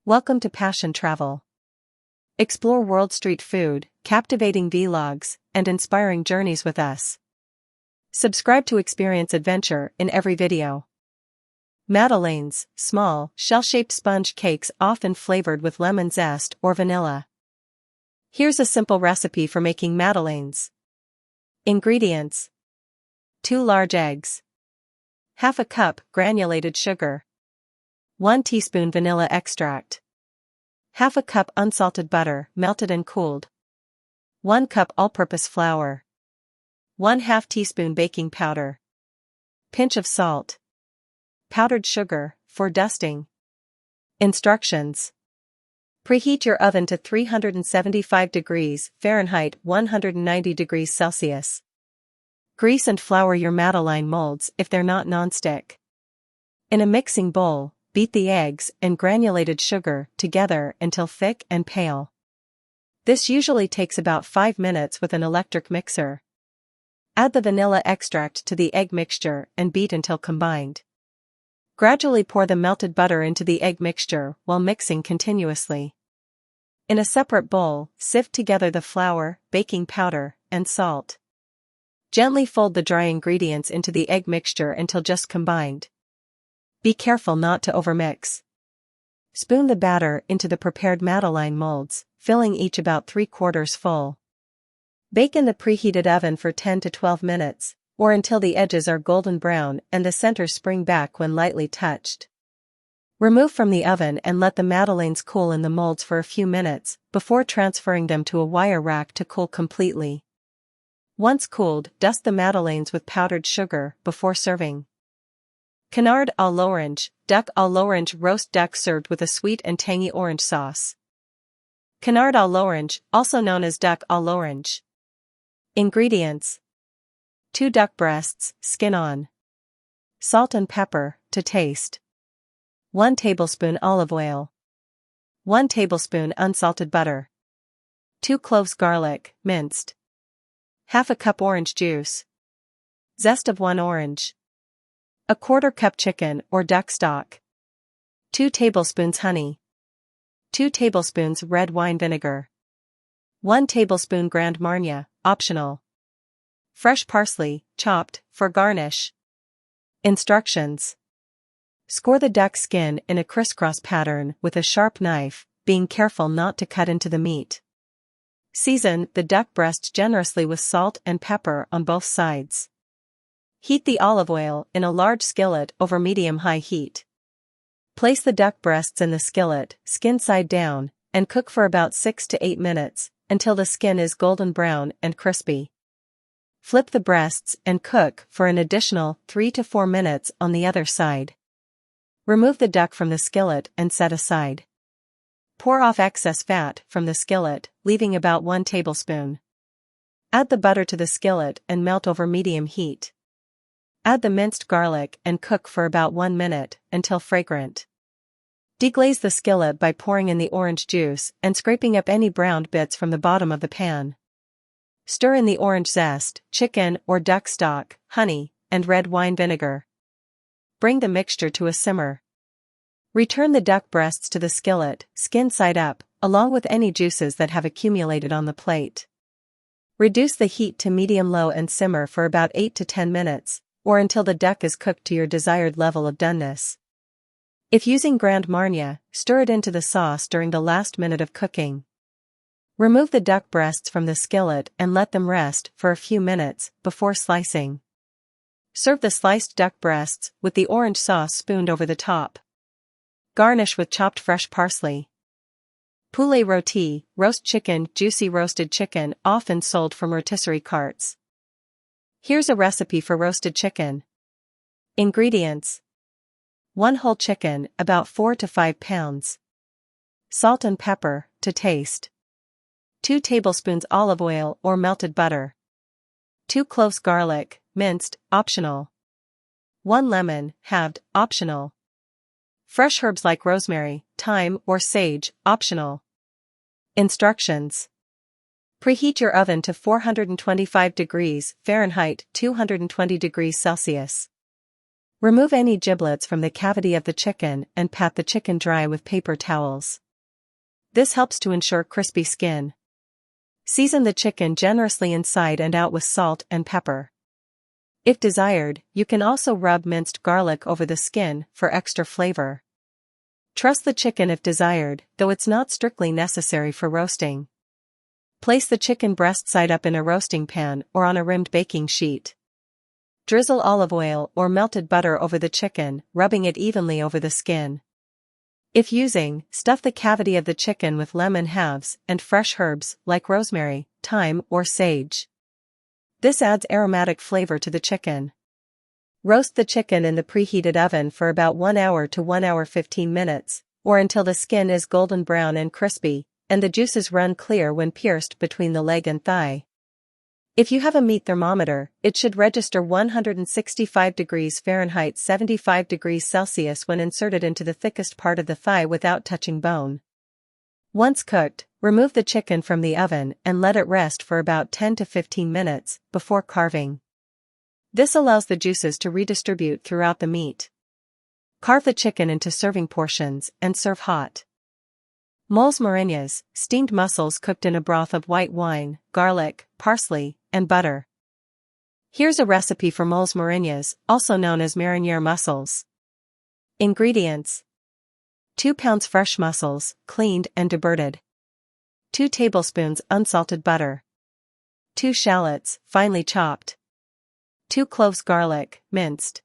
Welcome to Passion Travel. Explore world street food, captivating vlogs, and inspiring journeys with us. Subscribe to experience adventure in every video. Madeleines, small, shell-shaped sponge cakes often flavored with lemon zest or vanilla. Here's a simple recipe for making madeleines. Ingredients: 2 large eggs, half a cup granulated sugar, 1 teaspoon vanilla extract, half a cup unsalted butter melted and cooled, 1 cup all-purpose flour, 1/2 teaspoon baking powder, pinch of salt, powdered sugar for dusting. Instructions: preheat your oven to 375 degrees Fahrenheit 190 degrees Celsius. Grease and flour your madeleine molds if they're not non-stick. In a mixing bowl, beat the eggs and granulated sugar together until thick and pale. This usually takes about 5 minutes with an electric mixer. Add the vanilla extract to the egg mixture and beat until combined. Gradually pour the melted butter into the egg mixture while mixing continuously. In a separate bowl, sift together the flour, baking powder, and salt. Gently fold the dry ingredients into the egg mixture until just combined. Be careful not to overmix. Spoon the batter into the prepared madeleine molds, filling each about 3/4 full. Bake in the preheated oven for 10 to 12 minutes, or until the edges are golden brown and the center spring back when lightly touched. Remove from the oven and let the madeleines cool in the molds for a few minutes before transferring them to a wire rack to cool completely. Once cooled, dust the madeleines with powdered sugar before serving. Canard à l'orange, duck à l'orange, roast duck served with a sweet and tangy orange sauce. Canard à l'orange, also known as duck à l'orange. Ingredients: 2 duck breasts, skin on. Salt and pepper, to taste. 1 tablespoon olive oil. 1 tablespoon unsalted butter. 2 cloves garlic, minced. Half a cup orange juice. Zest of 1 orange. 1/4 cup chicken or duck stock. 2 tablespoons honey. 2 tablespoons red wine vinegar. 1 tablespoon Grand Marnier, optional. Fresh parsley, chopped, for garnish. Instructions: score the duck skin in a crisscross pattern with a sharp knife, being careful not to cut into the meat. Season the duck breast generously with salt and pepper on both sides. Heat the olive oil in a large skillet over medium-high heat. Place the duck breasts in the skillet, skin side down, and cook for about 6 to 8 minutes, until the skin is golden brown and crispy. Flip the breasts and cook for an additional 3 to 4 minutes on the other side. Remove the duck from the skillet and set aside. Pour off excess fat from the skillet, leaving about 1 tablespoon. Add the butter to the skillet and melt over medium heat. Add the minced garlic and cook for about 1 minute, until fragrant. Deglaze the skillet by pouring in the orange juice and scraping up any browned bits from the bottom of the pan. Stir in the orange zest, chicken or duck stock, honey, and red wine vinegar. Bring the mixture to a simmer. Return the duck breasts to the skillet, skin side up, along with any juices that have accumulated on the plate. Reduce the heat to medium-low and simmer for about 8 to 10 minutes, or until the duck is cooked to your desired level of doneness. If using Grand Marnier, stir it into the sauce during the last minute of cooking. Remove the duck breasts from the skillet and let them rest for a few minutes before slicing. Serve the sliced duck breasts with the orange sauce spooned over the top. Garnish with chopped fresh parsley. Poulet rôti, roast chicken, juicy roasted chicken, often sold from rotisserie carts. Here's a recipe for roasted chicken. Ingredients: 1 whole chicken, about 4 to 5 pounds. Salt and pepper, to taste. 2 tablespoons olive oil or melted butter. 2 cloves garlic, minced, optional. 1 lemon, halved, optional. Fresh herbs like rosemary, thyme, or sage, optional. Instructions: preheat your oven to 425 degrees Fahrenheit 220 degrees Celsius. Remove any giblets from the cavity of the chicken and pat the chicken dry with paper towels. This helps to ensure crispy skin. Season the chicken generously inside and out with salt and pepper. If desired, you can also rub minced garlic over the skin for extra flavor. Truss the chicken if desired, though it's not strictly necessary for roasting. Place the chicken breast side up in a roasting pan or on a rimmed baking sheet. Drizzle olive oil or melted butter over the chicken, rubbing it evenly over the skin. If using, stuff the cavity of the chicken with lemon halves and fresh herbs like rosemary, thyme, or sage. This adds aromatic flavor to the chicken. Roast the chicken in the preheated oven for about 1 hour to 1 hour 15 minutes, or until the skin is golden brown and crispy, and the juices run clear when pierced between the leg and thigh. If you have a meat thermometer, it should register 165 degrees Fahrenheit 75 degrees Celsius when inserted into the thickest part of the thigh without touching bone. Once cooked, remove the chicken from the oven and let it rest for about 10 to 15 minutes before carving. This allows the juices to redistribute throughout the meat. Carve the chicken into serving portions and serve hot. Moules Marinières, steamed mussels cooked in a broth of white wine, garlic, parsley, and butter. Here's a recipe for Moules Marinières, also known as marinière mussels. Ingredients: 2 pounds fresh mussels, cleaned and deburred. 2 tablespoons unsalted butter. 2 shallots, finely chopped. 2 cloves garlic, minced.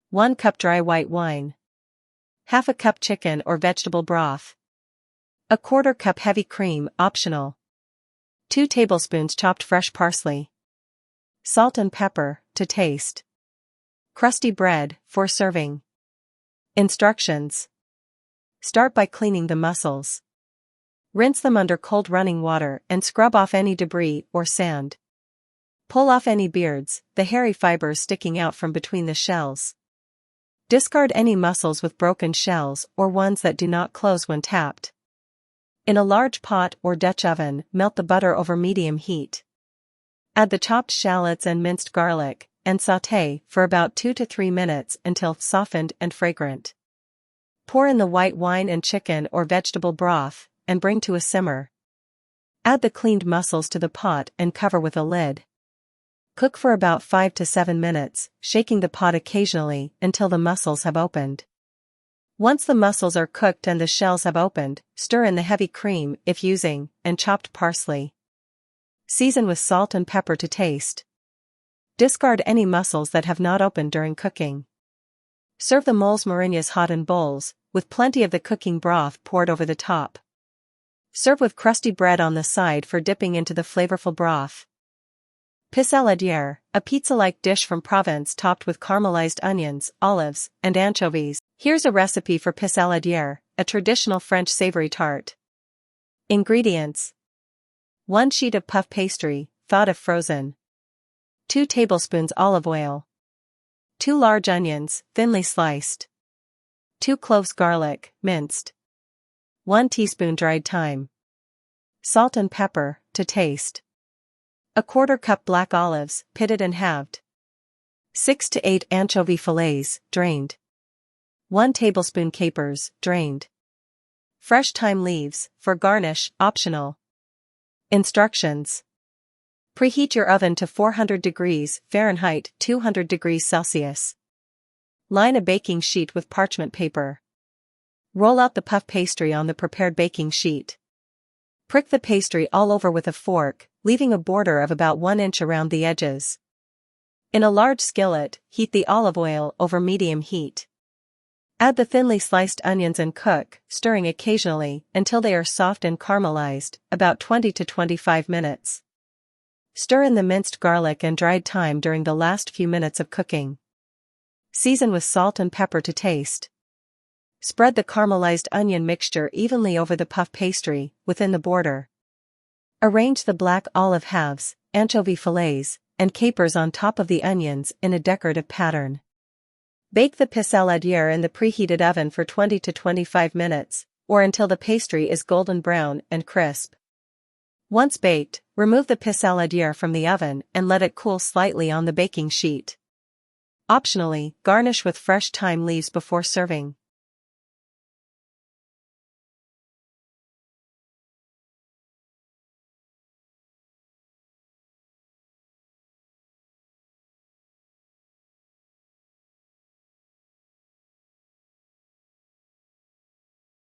1 cup dry white wine. Half a cup chicken or vegetable broth. 1/4 cup heavy cream, optional. 2 tablespoons chopped fresh parsley. Salt and pepper, to taste. Crusty bread, for serving. Instructions. Start by cleaning the mussels. Rinse them under cold running water and scrub off any debris or sand. Pull off any beards, the hairy fibers sticking out from between the shells. Discard any mussels with broken shells or ones that do not close when tapped. In a large pot or Dutch oven, melt the butter over medium heat. Add the chopped shallots and minced garlic, and sauté for about 2 to 3 minutes until softened and fragrant. Pour in the white wine and chicken or vegetable broth, and bring to a simmer. Add the cleaned mussels to the pot and cover with a lid. Cook for about 5 to 7 minutes, shaking the pot occasionally until the mussels have opened. Once the mussels are cooked and the shells have opened, stir in the heavy cream if using, and chopped parsley. Season with salt and pepper to taste. Discard any mussels that have not opened during cooking. Serve the Moules Marinières hot in bowls, with plenty of the cooking broth poured over the top. Serve with crusty bread on the side for dipping into the flavorful broth. Pissaladière, a pizza-like dish from Provence topped with caramelized onions, olives, and anchovies. Here's a recipe for Pissaladière, a traditional French savory tart. Ingredients: 1 sheet of puff pastry, thawed if frozen. 2 tablespoons olive oil. 2 large onions, thinly sliced. 2 cloves garlic, minced. 1 teaspoon dried thyme. Salt and pepper, to taste. 1/4 cup black olives, pitted and halved. 6 to 8 anchovy fillets, drained. 1 tablespoon capers, drained. Fresh thyme leaves, for garnish, optional. Instructions. Preheat your oven to 400 degrees Fahrenheit 200 degrees Celsius. Line a baking sheet with parchment paper. Roll out the puff pastry on the prepared baking sheet. Prick the pastry all over with a fork, leaving a border of about 1 inch around the edges. In a large skillet, heat the olive oil over medium heat. Add the thinly sliced onions and cook, stirring occasionally, until they are soft and caramelized, about 20 to 25 minutes. Stir in the minced garlic and dried thyme during the last few minutes of cooking. Season with salt and pepper to taste. Spread the caramelized onion mixture evenly over the puff pastry, within the border. Arrange the black olive halves, anchovy fillets, and capers on top of the onions in a decorative pattern. Bake the pissaladière in the preheated oven for 20 to 25 minutes, or until the pastry is golden brown and crisp. Once baked, remove the pissaladière from the oven and let it cool slightly on the baking sheet. Optionally, garnish with fresh thyme leaves before serving.